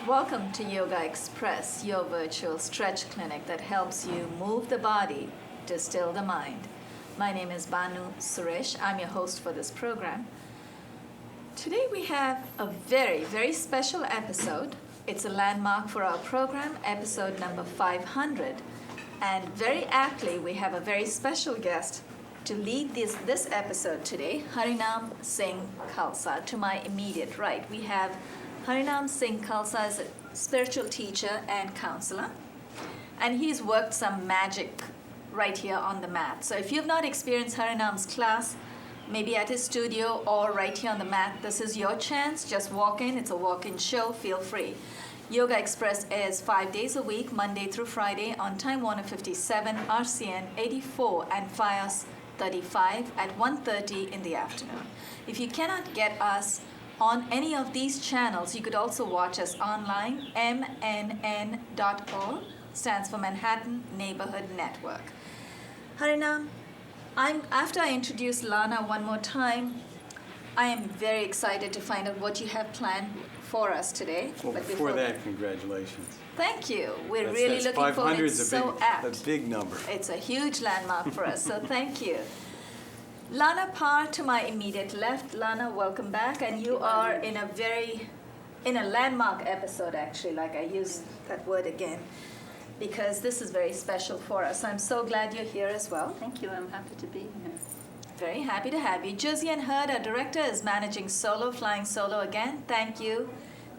Welcome to Yogaxpress, your virtual stretch clinic that helps you move the body to still the mind. My name is Banu Suresh. I'm your host for this program. Today we have a very, very special episode. It's a landmark for our program, episode number 500. And very aptly, we have a very special guest to lead this episode today, Harinam Singh Khalsa. To my immediate right, we have Harinam Singh Khalsa is a spiritual teacher and counselor, and he's worked some magic right here on the mat. So if you've not experienced Harinam's class, maybe at his studio or right here on the mat, this is your chance. Just walk in. It's a walk-in show. Feel free. Yogaxpress airs 5 days a week, Monday through Friday, on Time Warner 57, RCN 84, and FiOS 35 at 1:30 in the afternoon. If you cannot get us on any of these channels, you could also watch us online. MNN.org stands for Manhattan Neighborhood Network. Harinam, after I introduce Lana one more time, I am very excited to find out what you have planned for us today. Well, but before that, congratulations. Thank you. We're really looking forward. 500 It's is so apt. a big number. It's a huge landmark for us, so thank you. Lana Parr to my immediate left. Lana, welcome back. And you are in a landmark episode, actually, like I used that word again, because this is very special for us. I'm so glad you're here as well. Thank you. I'm happy to be here. Very happy to have you. Josiane Hurd, our director, is managing solo, flying solo again. Thank you,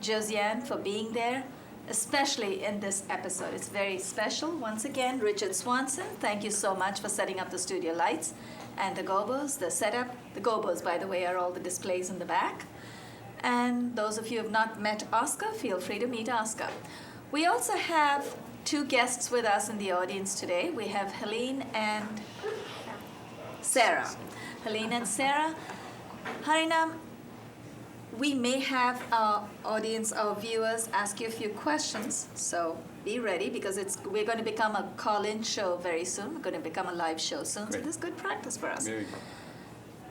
Josiane, for being there, especially in this episode. It's very special. Once again, Richard Swanson, thank you so much for setting up the studio lights and the gobos, the setup. The gobos, by the way, are all the displays in the back. And those of you who have not met Oscar, feel free to meet Oscar. We also have two guests with us in the audience today. We have Helene and Sarah. Helene and Sarah. Harinam, we may have our audience, our viewers, ask you a few questions, so be ready, because we're going to become a call-in show very soon. We're going to become a live show soon, Great. So this is good practice for us. Very good.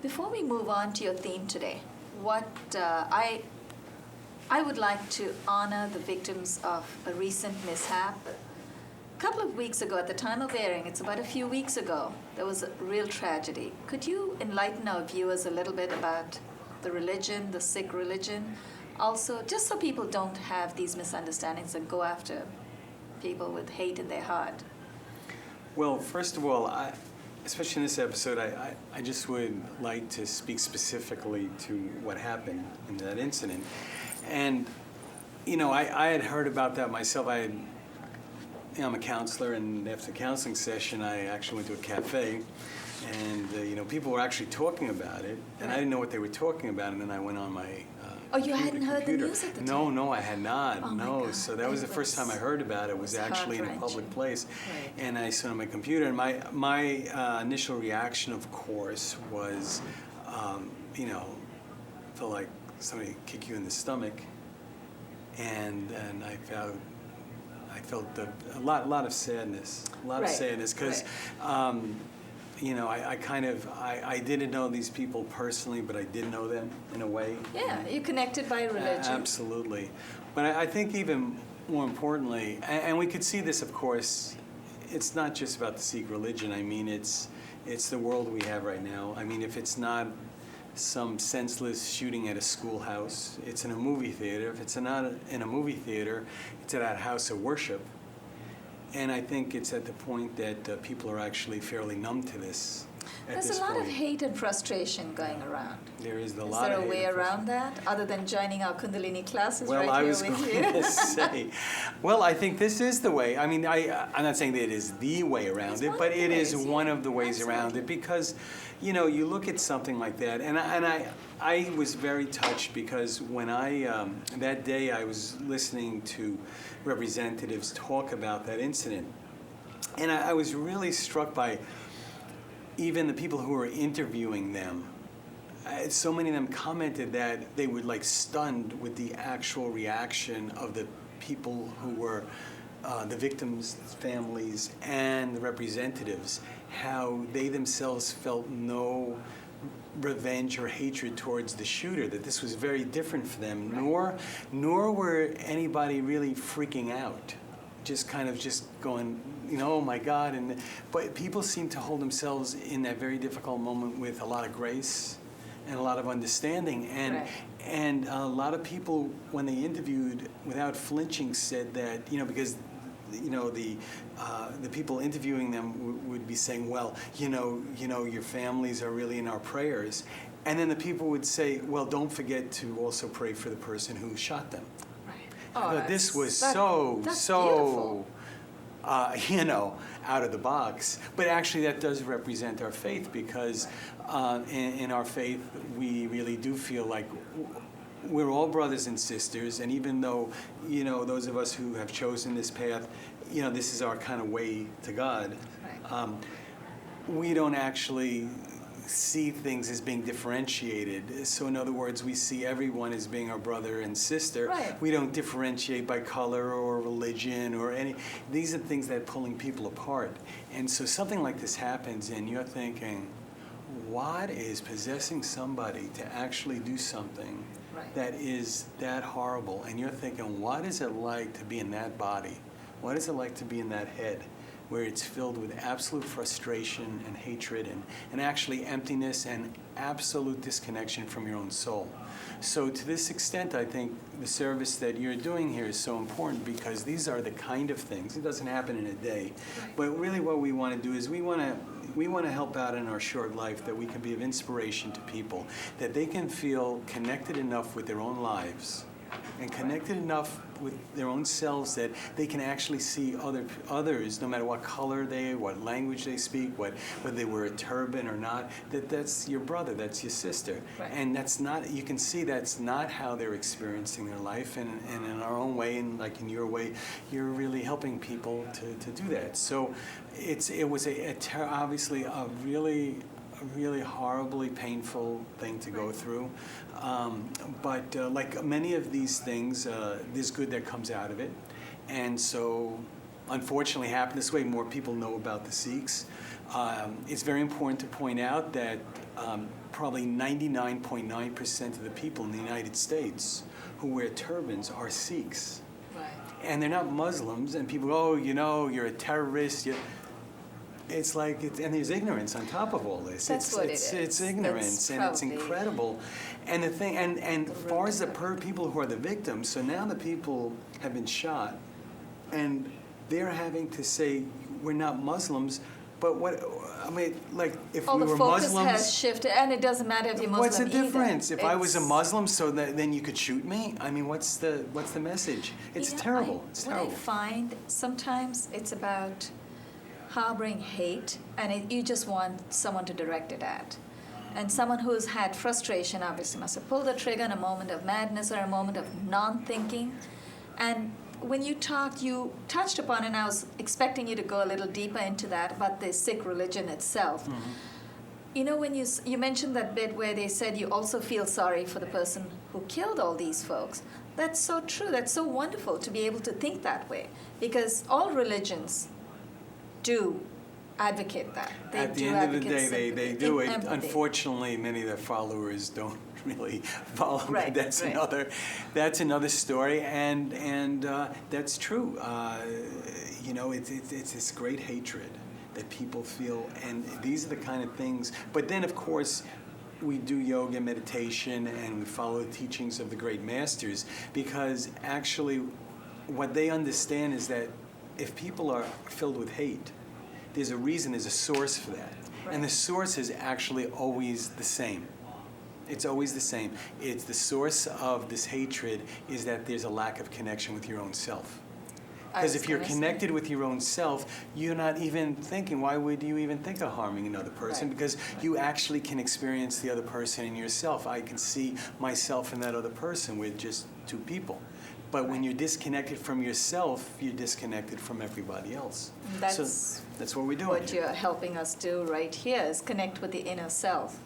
Before we move on to your theme today, what I would like to honor the victims of a recent mishap. A couple of weeks ago, at the time of airing, it's about a few weeks ago, there was a real tragedy. Could you enlighten our viewers a little bit about the religion, the Sikh religion? Also, just so people don't have these misunderstandings and go after people with hate in their heart. Well, first of all, especially in this episode, I just would like to speak specifically to what happened in that incident. And, you know, I had heard about that myself. I'm a counselor, and after the counseling session, I actually went to a cafe, and, people were actually talking about it, and I didn't know what they were talking about, and then I went on my you hadn't heard the news at the time? No, I had not. Oh my no, God. so that was the first time I heard about it. Was actually in a public place, Right. and I saw it on my computer. And my initial reaction, of course, was, felt like somebody kick you in the stomach, and I felt a lot of sadness, Right. because. I didn't know these people personally, but I did know them in a way. Yeah, you connected by religion. Absolutely. But I think even more importantly, and we could see this, of course, it's not just about the Sikh religion. I mean, it's the world we have right now. I mean, if it's not some senseless shooting at a schoolhouse, it's in a movie theater. If it's not in a movie theater, it's at a house of worship. And I think it's at the point that people are actually fairly numb to this. at There's this a lot point. of hate and frustration going around. There is a Is lot there of a way hate and around that, other than joining our Kundalini classes Well, right I here was with going you? to say, well, I think this is the way. I mean, I'm not saying that it is the way around It's it, one but of the it is ways, one yeah, of the ways around it absolutely. because, you look at something like that, and I was very touched because when that day I was listening to representatives talk about that incident, and I was really struck by even the people who were interviewing them. So many of them commented that they were like stunned with the actual reaction of the people who were the victims' families and the representatives, how they themselves felt no revenge or hatred towards the shooter, that this was very different for them, nor were anybody really freaking out, just kind of just going, oh my God, but people seem to hold themselves in that very difficult moment with a lot of grace and a lot of understanding, and a lot of people, when they interviewed, without flinching, said that because the people interviewing them would be saying, well, your families are really in our prayers, and then the people would say, well, don't forget to also pray for the person who shot them. Right. I thought this was that's so out of the box. But actually that does represent our faith because in our faith we really do feel like we're all brothers and sisters, and even though, those of us who have chosen this path, this is our kind of way to God, we don't actually see things as being differentiated. So in other words, we see everyone as being our brother and sister. Right. We don't differentiate by color or religion or any. These are things that are pulling people apart. And so something like this happens and you're thinking, what is possessing somebody to actually do something that is that horrible? And you're thinking, what is it like to be in that body? What is it like to be in that head, where it's filled with absolute frustration and hatred and actually emptiness and absolute disconnection from your own soul? So to this extent, I think the service that you're doing here is so important because these are the kind of things, it doesn't happen in a day, but really what we want to do is we want to help out in our short life that we can be of inspiration to people, that they can feel connected enough with their own lives and connected enough with their own selves that they can actually see others, no matter what color what language they speak, whether they wear a turban or not, that's your brother, that's your sister. Right. And that's not, you can see that's not how they're experiencing their life, and in our own way, and like in your way, you're really helping people to do that. So it was obviously a really horribly painful thing to go through. But like many of these things, there's good that comes out of it. And so, unfortunately, happened this way. More people know about the Sikhs. It's very important to point out that probably 99.9% of the people in the United States who wear turbans are Sikhs. Right. And they're not Muslims, and people go, you're a terrorist. It's like, and there's ignorance on top of all this. That's what it is. It's ignorance, and it's probably incredible. And the thing, and as far as the people who are the victims, so now the people have been shot, and they're having to say, we're not Muslims, but like if we the were focus Muslims, has shifted, and it doesn't matter if you're Muslim what's the difference? either. If I was a Muslim, so then you could shoot me? I mean, what's the message? It's terrible. It's terrible. What I find sometimes it's about harboring hate, and you just want someone to direct it at. And someone who's had frustration obviously must have pulled the trigger in a moment of madness or a moment of non-thinking. And when you talked, you touched upon, and I was expecting you to go a little deeper into that, about the Sikh religion itself. Mm-hmm. When you mentioned that bit where they said you also feel sorry for the person who killed all these folks. That's so true. That's so wonderful to be able to think that way, because all religions do advocate that. At the end of the day, they do it. Empathy. Unfortunately, many of their followers don't really follow. Right, That's right. another story, and that's true. It's this great hatred that people feel, and these are the kind of things. But then, of course, we do yoga, meditation, and we follow the teachings of the great masters, because actually, what they understand is that if people are filled with hate, there's a reason, there's a source for that. And the source is actually always the same. It's always the same. It's the source of this hatred is that there's a lack of connection with your own self. Because if you're connected with your own self, you're not even thinking, why would you even think of harming another person? Right. Because you actually can experience the other person in yourself. I can see myself in that other person with just two people. But when you're disconnected from yourself, you're disconnected from everybody else. That's what we're doing. What you're helping us do right here is connect with the inner self,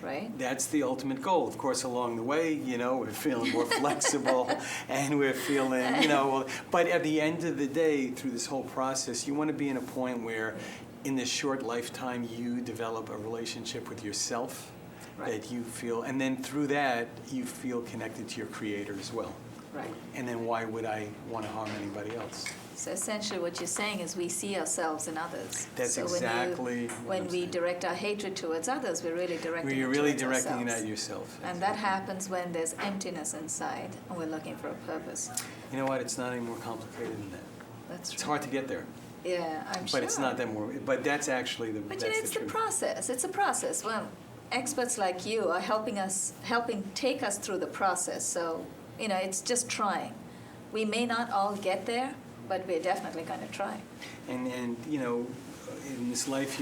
right? That's the ultimate goal. Of course, along the way, we're feeling more flexible and we're feeling, but at the end of the day, through this whole process, you want to be in a point where in this short lifetime, you develop a relationship with yourself that you feel, and then through that, you feel connected to your creator as well. Right. And then why would I want to harm anybody else? So essentially what you're saying is we see ourselves in others. That's so exactly when we direct our hatred towards others, we're really directing You're it really towards directing it ourselves. at yourself. And that happens when there's emptiness inside and we're looking for a purpose. You know what? It's not any more complicated than that. That's It's right. hard to get there. Yeah, I'm sure. But it's not that more. But that's actually the. But that's it's the truth. process. It's a process. Well, experts like you are helping take us through the process. So, it's just trying. We may not all get there, but we're definitely going to try. And in this life,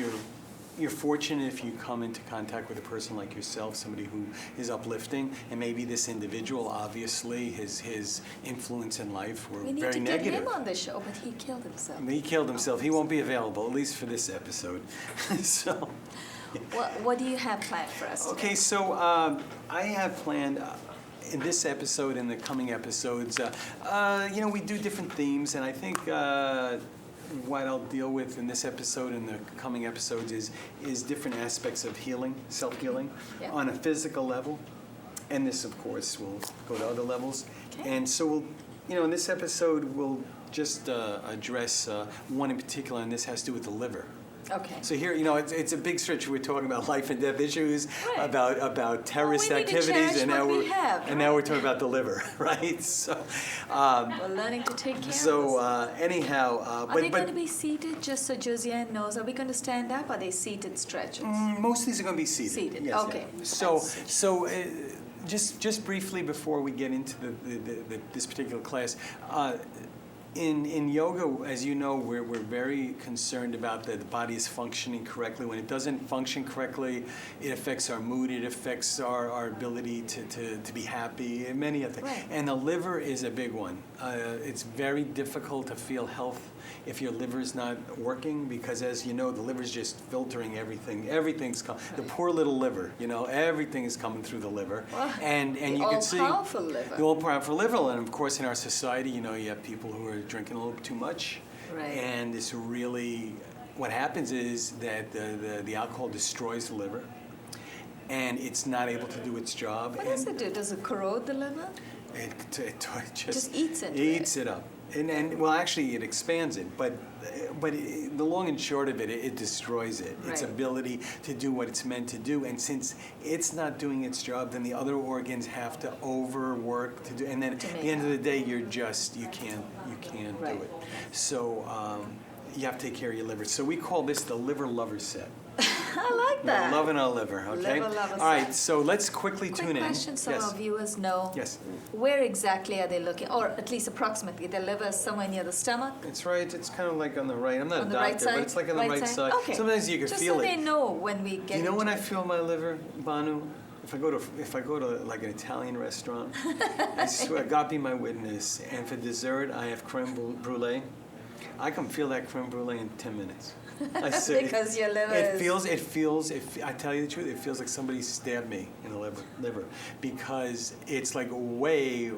you're fortunate if you come into contact with a person like yourself, somebody who is uplifting, and maybe this individual, obviously, his influence in life were We need very to negative. get him on the show, but he killed himself. He killed himself. He won't be available, at least for this episode. So. What do you have planned for us today? Okay, so I have planned in this episode and the coming episodes, we do different themes, and I think what I'll deal with in this episode and the coming episodes is different aspects of healing, self-healing, Yeah. on a physical level, and this, of course, will go to other levels. Okay. And so we'll, in this episode, we'll just address one in particular, and this has to do with the liver. Okay. So here, it's a big stretch. We're talking about life and death issues, Right. about terrorist we need to activities, cherish and now what we have, and now we're talking about the liver, right? So, We're learning to take care of us. Anyhow, Are they going to be seated, just so Josiane knows? Are we going to stand up? Are they seated stretches? most of these are going to be seated. Seated, Yes, okay. yeah. So just briefly before we get into this particular class. In yoga, as you know, we're very concerned about the body is functioning correctly. When it doesn't function correctly, it affects our mood, it affects our ability to be happy, and many other things. Right. And the liver is a big one. It's very difficult to feel health if your liver's not working, because as you know, the liver's just filtering everything. Everything's the poor little liver, everything is coming through the liver. Well, and the you can see all-powerful liver. the all-powerful liver. And of course, in our society, you have people who are drinking a little bit too much. Right. And it's really, what happens is that the alcohol destroys the liver, and it's not able to do its job. What does it do? Does it corrode the liver? It Just eats into eats it up. And well, actually, it expands it, but the long and short of it, it destroys it. Its Right. ability to do what it's meant to do, and since it's not doing its job, then the other organs have to overwork to do. And then at To make the end of up. the day, you can't Right. do it. So you have to take care of your liver. So we call this the liver lover set. I like that. We're loving our liver, okay? Liver lover All right, set. so let's quickly Quick tune in. question so Yes. our viewers know Yes. where exactly are they looking, or at least approximately. The liver is somewhere near the stomach? It's right. It's kind of like on the right. I'm not On a the doctor, right side? but it's like on the right side. Okay. Sometimes you can Just feel so it. they know when we get You know when I into feel my liver, Banu? If I go to like an Italian restaurant, I swear, God be my witness, and for dessert I have creme brulee. I can feel that creme brulee in 10 minutes. I say, Because your liver it is- feels, I tell you the truth, it feels like somebody stabbed me in the liver, because it's like way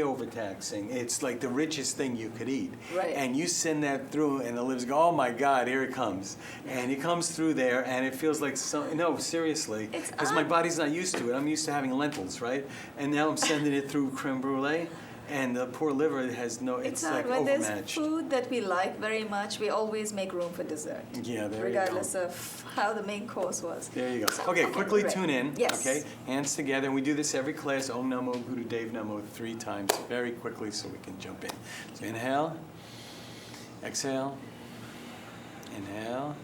overtaxing. It's like the richest thing you could eat. Right. And you send that through, and the liver's go, oh my God, here it comes. And it comes through there, and it feels like, no, seriously, It's because my odd. body's not used to it. I'm used to having lentils, right? And now I'm sending it through creme brulee. And the poor liver has it's like odd. When there's overmatched. food that we like very much, we always make room for dessert. Yeah, there regardless you go. of how the main course was. There you go. Okay, quickly great. tune in. Yes. Okay, hands together. We do this every class. Om Namo Guru Dev Namo 3 times, very quickly, so we can jump in. So inhale, exhale, inhale.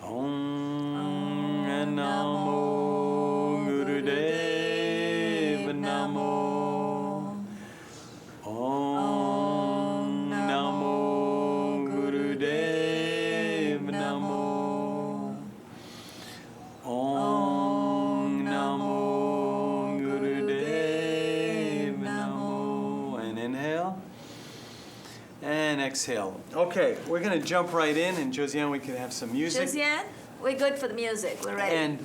Om Namo Gurudev Namo. Om Namo Gurudev Namo. Om Namo Gurudev Namo. And inhale. And exhale. Okay, we're going to jump right in, and Josiane, we can have some music. Josiane, we're good for the music. We're ready.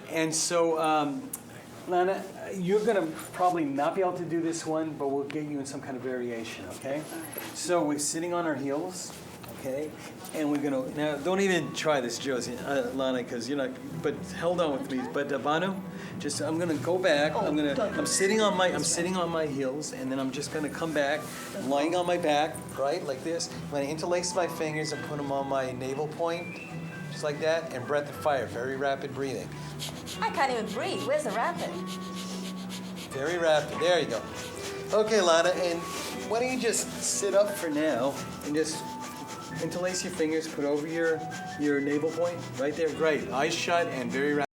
And so, Lana, you're going to probably not be able to do this one, but we'll get you in some kind of variation, okay? So we're sitting on our heels, okay? And we're going to, now don't even try this, Lana, because you're not, but held on with me. But Banu, just, I'm going to go back. I'm sitting on my heels, and then I'm just going to come back, lying on my back, right, like this. I'm going to interlace my fingers and put them on my navel point, just like that, and breath of fire, very rapid breathing. I can't even breathe. Where's the rapid? Very rapid. There you go. Okay, Lana, and why don't you just sit up for now and just interlace your fingers, put over your navel point, right there. Great. Eyes shut and very rapid.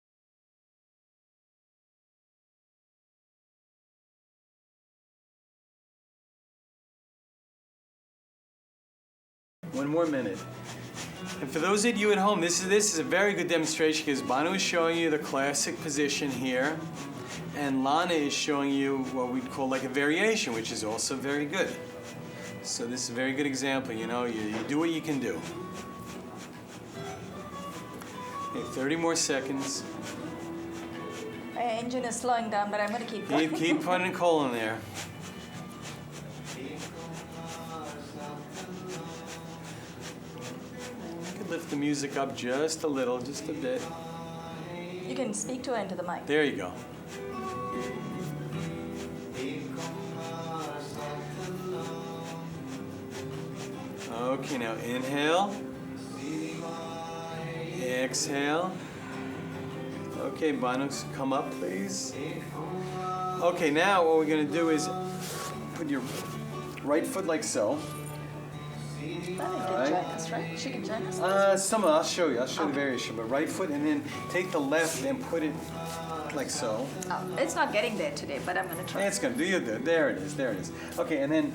One more minute. And for those of you at home, this is a very good demonstration because Banu is showing you the classic position here, and Lana is showing you what we'd call like a variation, which is also very good. So this is a very good example. You know, you do what you can do. Okay, 30 more seconds. My engine is slowing down, but I'm going to keep going. Keep putting coal in there. Lift the music up just a little, just a bit. You can speak to her into the mic. There you go. Okay, now inhale. Exhale. Okay, Banu, come up, please. Okay, now what we're going to do is put your right foot like so. Lana can join us, right? She can join us. I'll show you. I'll show you the variation. But right foot, and then take the left and put it like so. Oh, it's not getting there today, but I'm going to try. It's going to do you good. There it is. There it is. Okay, and then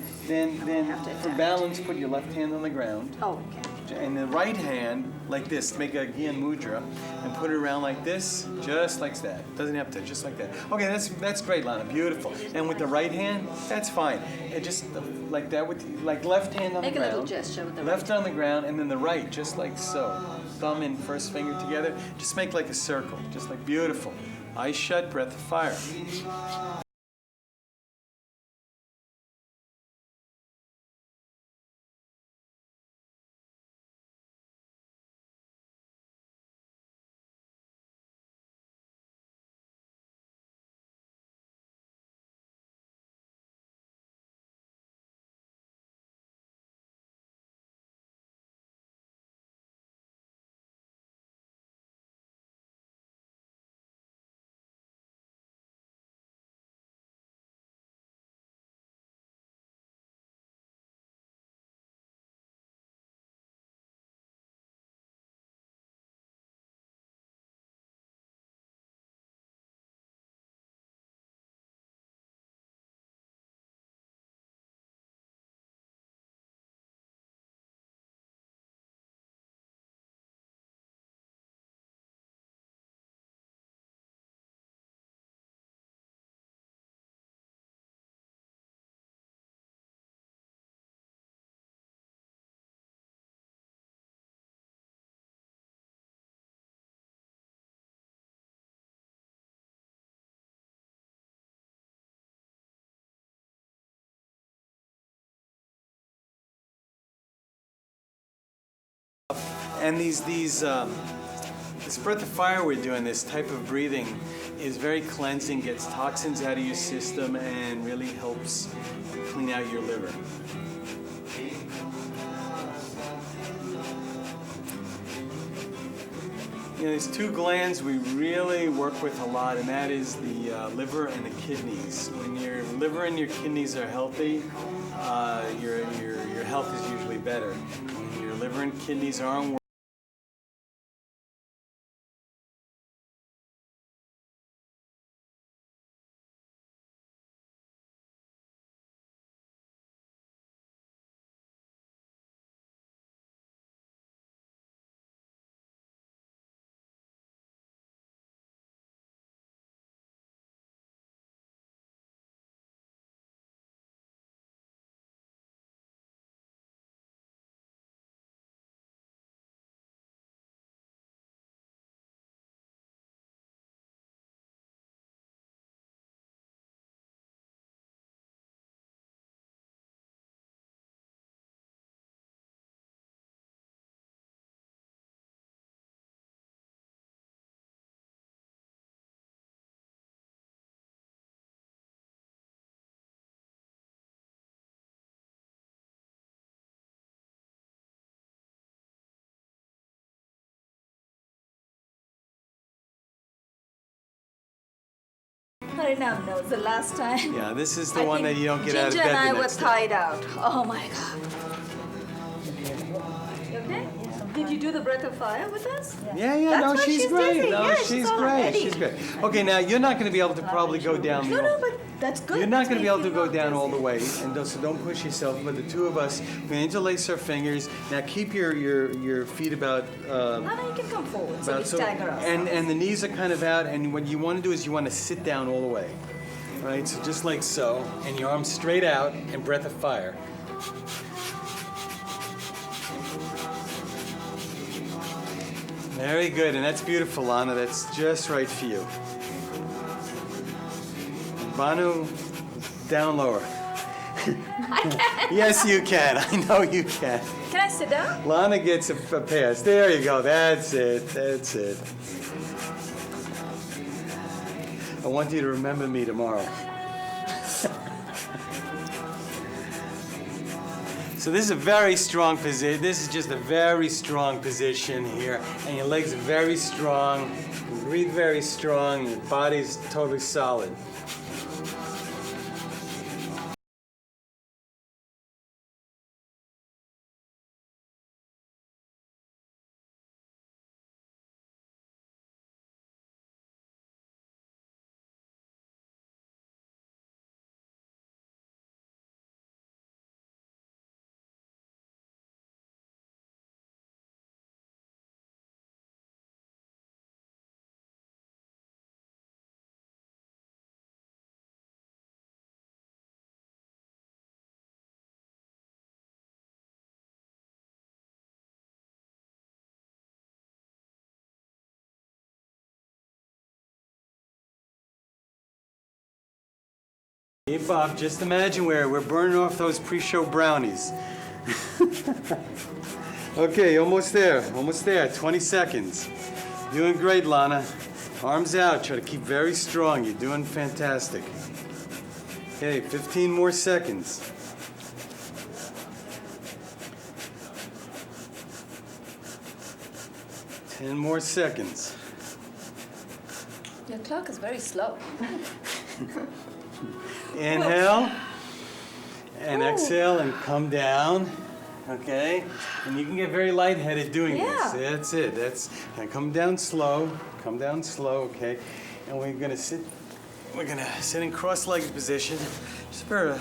for balance, put your left hand on the ground. Oh, okay. And the right hand like this. Make a Gyan mudra and put it around like this, just like that. Doesn't have to, just like that. Okay, that's great, Lana. Beautiful. And with the right hand, that's fine. And just like that with like left hand on the ground. Make a little gesture with the left on the ground, and then the right, just like so. Thumb and first finger together. Just make like a circle, just like beautiful. Eyes shut, breath of fire. And this breath of fire we're doing, this type of breathing, is very cleansing, gets toxins out of your system, and really helps clean out your liver. You know, there's two glands we really work with a lot, and that is the liver and the kidneys. When your liver and your kidneys are healthy, your health is usually better. When your liver and kidneys aren't Harinam knows the last time. Yeah, this is the one that think you don't get out of Ginger bed and I the were next day. tied out. Oh my God. You okay? Did you do the breath of fire with us? Yeah, yeah, That's no, why she's she's great. dizzy. No, Yeah, she's she's all great. ready. She's great. Okay, now you're not going to be able to probably go down the. No, but that's good. You're not going to be able to Make go you down not all the dizzy. way, and so don't push yourself. But the two of us, we're going to interlace our fingers. Now keep your feet about. Lana, you can come forward so we about stagger us. and the knees are kind of out. And what you want to do is you want to sit down all the way, right? So just like so, and your arms straight out, and breath of fire. Very good, and that's beautiful, Lana. That's just right for you. Banu, down lower. Yes, you can. I know you can. Can I sit down? Lana gets a pass. There you go. That's it. That's it. I want you to remember me tomorrow. So this is a very strong position. This is just a very strong position here. And your legs are very strong. You breathe very strong. Your body's totally solid. Hey Bob, just imagine we're burning off those pre-show brownies. Okay, almost there, 20 seconds. Doing great, Lana. Arms out, try to keep very strong. You're doing fantastic. Okay, 15 more seconds. 10 more seconds. Your clock is very slow. Inhale and exhale and come down. Okay, and you can get very lightheaded doing Yeah. this. That's it. And come down slow. Come down slow. Okay, and we're gonna sit. We're gonna sit in cross-legged position, just for